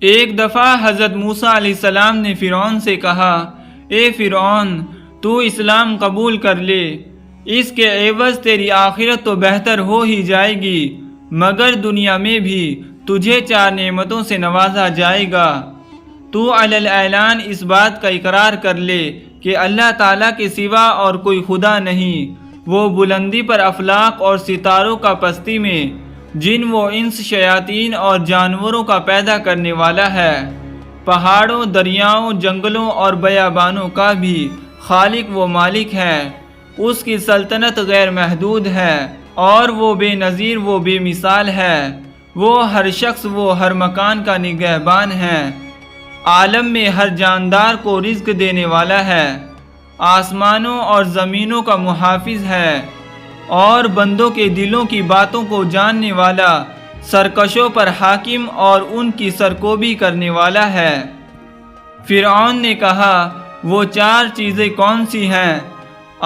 ایک دفعہ حضرت موسیٰ علیہ السلام نے فرعون سے کہا، اے فرعون، تو اسلام قبول کر لے، اس کے عوض تیری آخرت تو بہتر ہو ہی جائے گی، مگر دنیا میں بھی تجھے 4 نعمتوں سے نوازا جائے گا۔ تو علی الاعلان اس بات کا اقرار کر لے کہ اللہ تعالیٰ کے سوا اور کوئی خدا نہیں، وہ بلندی پر افلاق اور ستاروں کا پستی میں جن و انس، شیاطین اور جانوروں کا پیدا کرنے والا ہے، پہاڑوں، دریاؤں، جنگلوں اور بیابانوں کا بھی خالق و مالک ہے۔ اس کی سلطنت غیر محدود ہے اور وہ بے نظیر و بے مثال ہے۔ وہ ہر شخص و ہر مکان کا نگہبان ہے، عالم میں ہر جاندار کو رزق دینے والا ہے، آسمانوں اور زمینوں کا محافظ ہے اور بندوں کے دلوں کی باتوں کو جاننے والا، سرکشوں پر حاکم اور ان کی سرکوبی کرنے والا ہے۔ فرعون نے کہا، وہ 4 چیزیں کون سی ہیں؟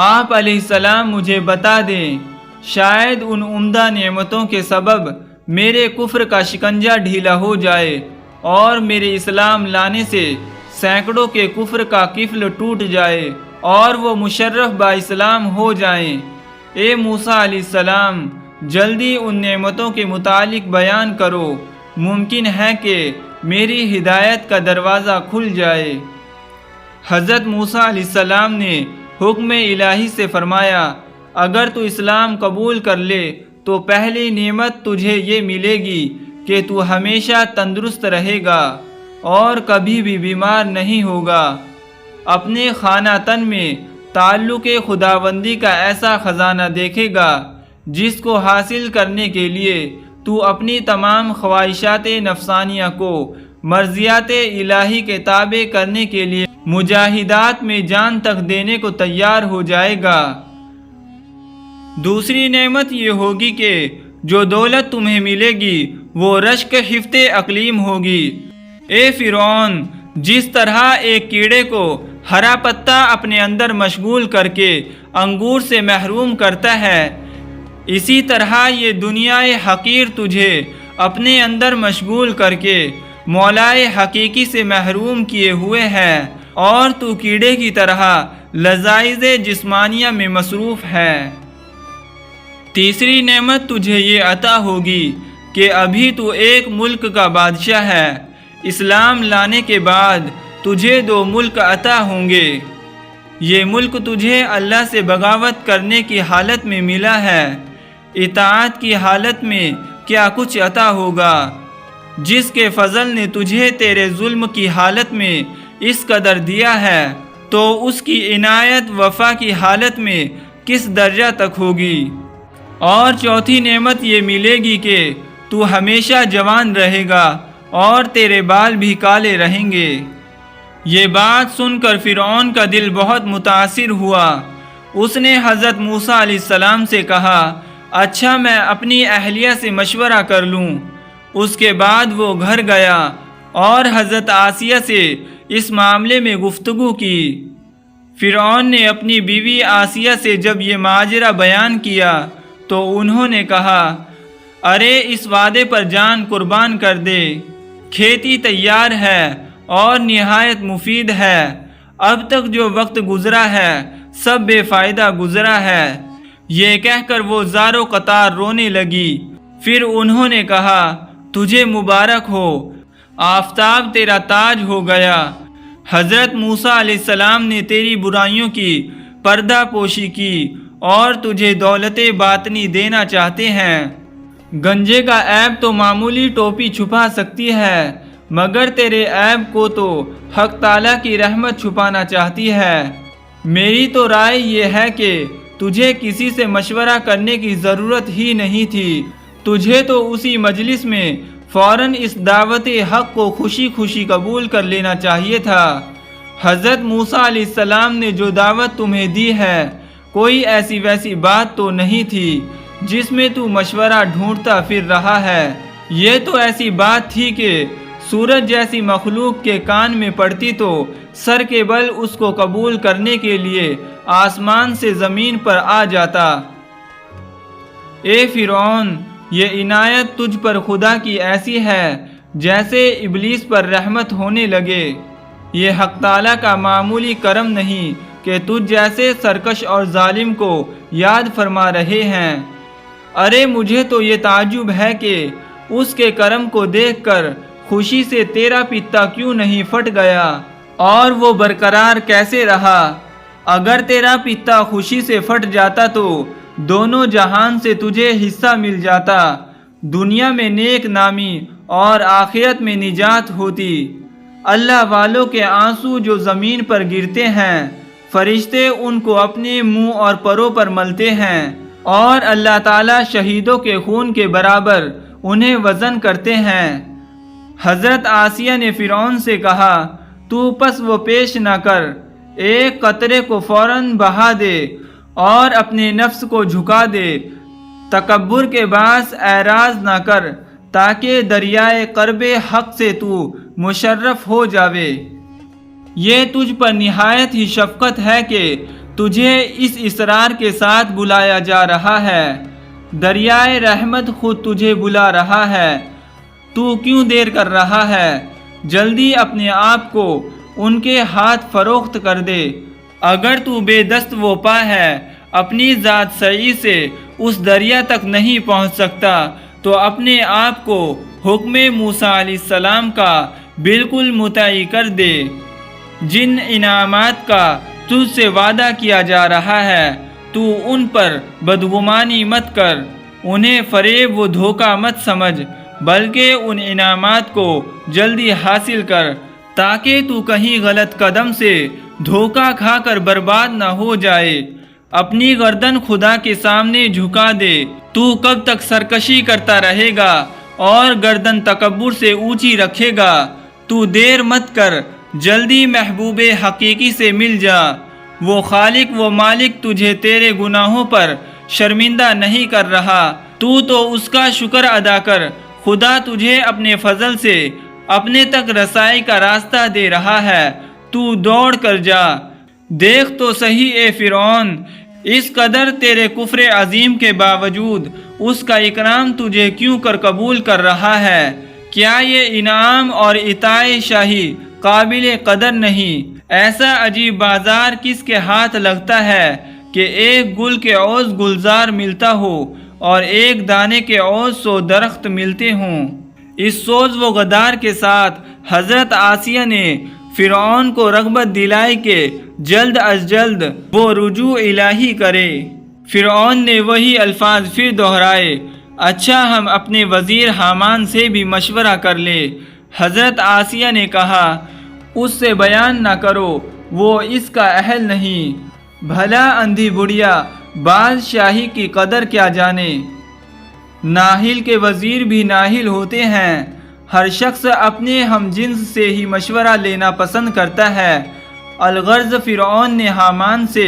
آپ علیہ السلام مجھے بتا دیں، شاید ان عمدہ نعمتوں کے سبب میرے کفر کا شکنجہ ڈھیلا ہو جائے اور میرے اسلام لانے سے سینکڑوں کے کفر کا قفل ٹوٹ جائے اور وہ مشرف با اسلام ہو جائیں۔ اے موسیٰ علیہ السلام، جلدی ان نعمتوں کے متعلق بیان کرو، ممکن ہے کہ میری ہدایت کا دروازہ کھل جائے۔ حضرت موسیٰ علیہ السلام نے حکم الہی سے فرمایا، اگر تو اسلام قبول کر لے تو پہلی نعمت تجھے یہ ملے گی کہ تو ہمیشہ تندرست رہے گا اور کبھی بھی بیمار نہیں ہوگا۔ اپنے خانہ تن میں تعلق خداوندی کا ایسا خزانہ دیکھے گا جس کو حاصل کرنے کے لیے تو اپنی تمام خواہشات نفسانیہ کو مرضیات الہی کے تابع کرنے کے لیے مجاہدات میں جان تک دینے کو تیار ہو جائے گا۔ دوسری نعمت یہ ہوگی کہ جو دولت تمہیں ملے گی وہ رشک حفظ اقلیم ہوگی۔ اے فرعون، جس طرح ایک کیڑے کو ہرا پتا اپنے اندر مشغول کر کے انگور سے محروم کرتا ہے، اسی طرح یہ دنیا حقیر تجھے اپنے اندر مشغول کر کے مولائے حقیقی سے محروم کیے ہوئے ہے اور تو کیڑے کی طرح لذائذ جسمانیہ میں مصروف ہے۔ تیسری نعمت تجھے یہ عطا ہوگی کہ ابھی تو ایک ملک کا بادشاہ ہے، اسلام لانے کے بعد تجھے 2 ملک عطا ہوں گے۔ یہ ملک تجھے اللہ سے بغاوت کرنے کی حالت میں ملا ہے، اطاعت کی حالت میں کیا کچھ عطا ہوگا۔ جس کے فضل نے تجھے تیرے ظلم کی حالت میں اس قدر دیا ہے تو اس کی عنایت وفا کی حالت میں کس درجہ تک ہوگی۔ اور چوتھی نعمت یہ ملے گی کہ تو ہمیشہ جوان رہے گا اور تیرے بال بھی کالے رہیں گے۔ یہ بات سن کر فرعون کا دل بہت متاثر ہوا۔ اس نے حضرت موسیٰ علیہ السلام سے کہا، اچھا میں اپنی اہلیہ سے مشورہ کر لوں۔ اس کے بعد وہ گھر گیا اور حضرت آسیہ سے اس معاملے میں گفتگو کی۔ فرعون نے اپنی بیوی آسیہ سے جب یہ ماجرا بیان کیا تو انہوں نے کہا، ارے اس وعدے پر جان قربان کر دے، کھیتی تیار ہے اور نہایت مفید ہے، اب تک جو وقت گزرا ہے سب بے فائدہ گزرا ہے۔ یہ کہہ کر وہ زار و قطار رونے لگی۔ پھر انہوں نے کہا، تجھے مبارک ہو، آفتاب تیرا تاج ہو گیا، حضرت موسیٰ علیہ السلام نے تیری برائیوں کی پردہ پوشی کی اور تجھے دولت باطنی دینا چاہتے ہیں۔ گنجے کا عیب تو معمولی ٹوپی چھپا سکتی ہے، مگر تیرے عیب کو تو حق تعالیٰ کی رحمت چھپانا چاہتی ہے۔ میری تو رائے یہ ہے کہ تجھے کسی سے مشورہ کرنے کی ضرورت ہی نہیں تھی، تجھے تو اسی مجلس میں فوراً اس دعوت حق کو خوشی خوشی قبول کر لینا چاہیے تھا۔ حضرت موسیٰ علیہ السلام نے جو دعوت تمہیں دی ہے کوئی ایسی ویسی بات تو نہیں تھی جس میں تو مشورہ ڈھونڈتا پھر رہا ہے۔ یہ تو ایسی بات تھی کہ سورج جیسی مخلوق کے کان میں پڑتی تو سر کے بل اس کو قبول کرنے کے لیے آسمان سے زمین پر آ جاتا۔ اے فرعون، یہ عنایت تجھ پر خدا کی ایسی ہے جیسے ابلیس پر رحمت ہونے لگے۔ یہ حق تعالیٰ کا معمولی کرم نہیں کہ تجھ جیسے سرکش اور ظالم کو یاد فرما رہے ہیں۔ ارے مجھے تو یہ تعجب ہے کہ اس کے کرم کو دیکھ کر خوشی سے تیرا پتا کیوں نہیں پھٹ گیا اور وہ برقرار کیسے رہا۔ اگر تیرا پتا خوشی سے پھٹ جاتا تو دونوں جہان سے تجھے حصہ مل جاتا، دنیا میں نیک نامی اور آخرت میں نجات ہوتی۔ اللہ والوں کے آنسو جو زمین پر گرتے ہیں، فرشتے ان کو اپنے منہ اور پروں پر ملتے ہیں، اور اللہ تعالیٰ شہیدوں کے خون کے برابر انہیں وزن کرتے ہیں۔ حضرت آسیہ نے فرعون سے کہا، تو پس وہ پیش نہ کر، ایک قطرے کو فوراً بہا دے اور اپنے نفس کو جھکا دے، تکبر کے باعث اعراض نہ کر، تاکہ دریائے قرب حق سے تو مشرف ہو جاوے۔ یہ تجھ پر نہایت ہی شفقت ہے کہ تجھے اس اصرار کے ساتھ بلایا جا رہا ہے، دریائے رحمت خود تجھے بلا رہا ہے، تو کیوں دیر کر رہا ہے؟ جلدی اپنے آپ کو ان کے ہاتھ فروخت کر دے۔ اگر تو بے دست و پا ہے، اپنی ذات سعی سے اس دریا تک نہیں پہنچ سکتا، تو اپنے آپ کو حکم موسیٰ علیہ السلام کا بالکل مطیع کر دے۔ جن انعامات کا تجھ سے وعدہ کیا جا رہا ہے، تو ان پر بدگمانی مت کر، انہیں فریب و دھوکہ مت سمجھ، بلکہ ان انعامات کو جلدی حاصل کر، تاکہ تو کہیں غلط قدم سے دھوکہ کھا کر برباد نہ ہو جائے۔ اپنی گردن خدا کے سامنے جھکا دے۔ تو کب تک سرکشی کرتا رہے گا اور گردن تکبر سے اونچی رکھے گا؟ تو دیر مت کر، جلدی محبوب حقیقی سے مل جا۔ وہ خالق و مالک تجھے تیرے گناہوں پر شرمندہ نہیں کر رہا، تو اس کا شکر ادا کر۔ خدا تجھے اپنے فضل سے اپنے تک رسائی کا راستہ دے رہا ہے، تو دوڑ کر جا۔ دیکھ تو صحیح اے فرعون، اس قدر تیرے کفر عظیم کے باوجود اس کا اکرام تجھے کیوں کر قبول کر رہا ہے؟ کیا یہ انعام اور عطاء شاہی قابل قدر نہیں؟ ایسا عجیب بازار کس کے ہاتھ لگتا ہے کہ ایک گل کے عوض گلزار ملتا ہو اور ایک دانے کے عوض 100 درخت ملتے ہوں۔ اس سوز و غدار کے ساتھ حضرت آسیہ نے فرعون کو رغبت دلائی کہ جلد از جلد وہ رجوع الہی کرے۔ فرعون نے وہی الفاظ پھر دہرائے، اچھا ہم اپنے وزیر حامان سے بھی مشورہ کر لیں۔ حضرت آسیہ نے کہا، اس سے بیان نہ کرو، وہ اس کا اہل نہیں۔ بھلا اندھی بڑھیا بادشاہی کی قدر کیا جانے؟ ناہل کے وزیر بھی ناہل ہوتے ہیں۔ ہر شخص اپنے ہم جنس سے ہی مشورہ لینا پسند کرتا ہے۔ الغرض فرعون نے حامان سے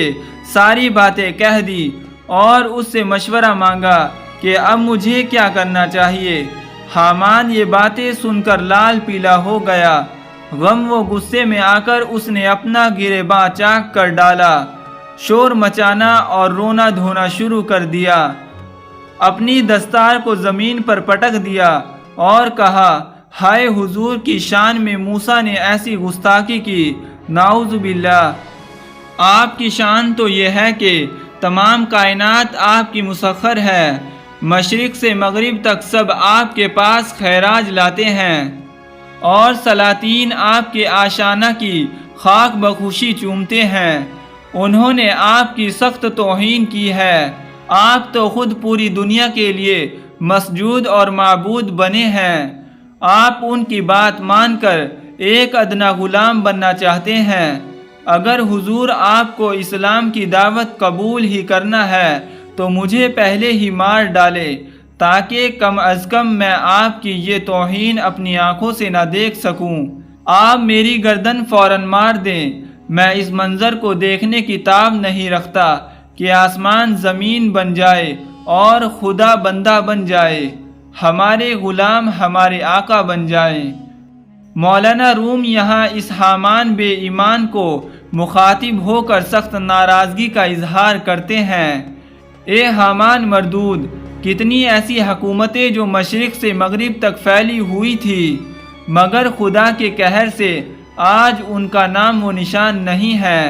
ساری باتیں کہہ دی اور اس سے مشورہ مانگا کہ اب مجھے کیا کرنا چاہیے۔ حامان یہ باتیں سن کر لال پیلا ہو گیا۔ غم و غصے میں آ کر اس نے اپنا گریباں چاک کر ڈالا، شور مچانا اور رونا دھونا شروع کر دیا، اپنی دستار کو زمین پر پٹک دیا اور کہا، ہائے حضور کی شان میں موسیٰ نے ایسی گستاخی کی، نعوذ باللہ۔ آپ کی شان تو یہ ہے کہ تمام کائنات آپ کی مسخر ہے، مشرق سے مغرب تک سب آپ کے پاس خیراج لاتے ہیں، اور سلاطین آپ کے آشانہ کی خاک بخوشی چومتے ہیں۔ انہوں نے آپ کی سخت توہین کی ہے۔ آپ تو خود پوری دنیا کے لیے مسجود اور معبود بنے ہیں۔ آپ ان کی بات مان کر ایک ادنا غلام بننا چاہتے ہیں۔ اگر حضور آپ کو اسلام کی دعوت قبول ہی کرنا ہے تو مجھے پہلے ہی مار ڈالے، تاکہ کم از کم میں آپ کی یہ توہین اپنی آنکھوں سے نہ دیکھ سکوں۔ آپ میری گردن فوراً مار دیں۔ میں اس منظر کو دیکھنے کی تاب نہیں رکھتا کہ آسمان زمین بن جائے اور خدا بندہ بن جائے، ہمارے غلام ہمارے آقا بن جائیں۔ مولانا روم یہاں اس حامان بے ایمان کو مخاطب ہو کر سخت ناراضگی کا اظہار کرتے ہیں۔ اے حامان مردود، کتنی ایسی حکومتیں جو مشرق سے مغرب تک پھیلی ہوئی تھی، مگر خدا کے قہر سے آج ان کا نام و نشان نہیں ہے۔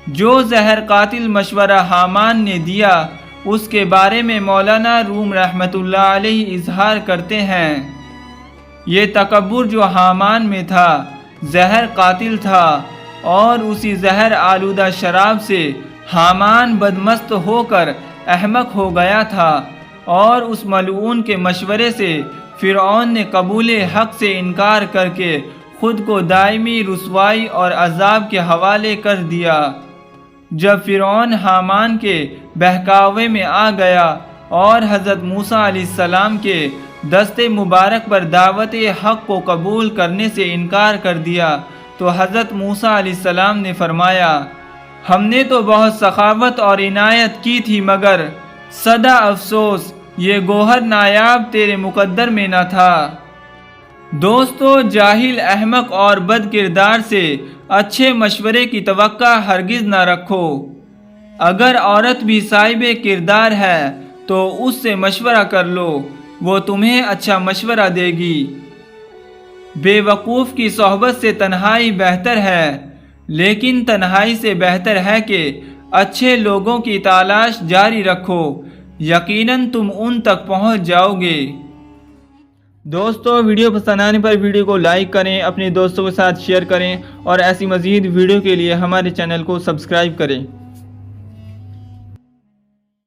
جو زہر قاتل مشورہ حامان نے دیا اس کے بارے میں مولانا روم رحمۃ اللہ علیہ اظہار کرتے ہیں، یہ تکبر جو حامان میں تھا زہر قاتل تھا، اور اسی زہر آلودہ شراب سے حامان بدمست ہو کر احمق ہو گیا تھا، اور اس ملعون کے مشورے سے فرعون نے قبول حق سے انکار کر کے خود کو دائمی رسوائی اور عذاب کے حوالے کر دیا۔ جب فرعون حامان کے بہکاوے میں آ گیا اور حضرت موسیٰ علیہ السلام کے دست مبارک پر دعوت حق کو قبول کرنے سے انکار کر دیا تو حضرت موسیٰ علیہ السلام نے فرمایا، ہم نے تو بہت سخاوت اور عنایت کی تھی، مگر صدا افسوس یہ گوہر نایاب تیرے مقدر میں نہ تھا۔ دوستو، جاہل، احمق اور بد کردار سے اچھے مشورے کی توقع ہرگز نہ رکھو۔ اگر عورت بھی صاحب کردار ہے تو اس سے مشورہ کر لو، وہ تمہیں اچھا مشورہ دے گی۔ بے وقوف کی صحبت سے تنہائی بہتر ہے، لیکن تنہائی سے بہتر ہے کہ اچھے لوگوں کی تلاش جاری رکھو، یقیناً تم ان تک پہنچ جاؤ گے۔ دوستو، ویڈیو پسند آنے پر ویڈیو کو لائک کریں، اپنے دوستوں کے ساتھ شیئر کریں، اور ایسی مزید ویڈیو کے لیے ہمارے چینل کو سبسکرائب کریں۔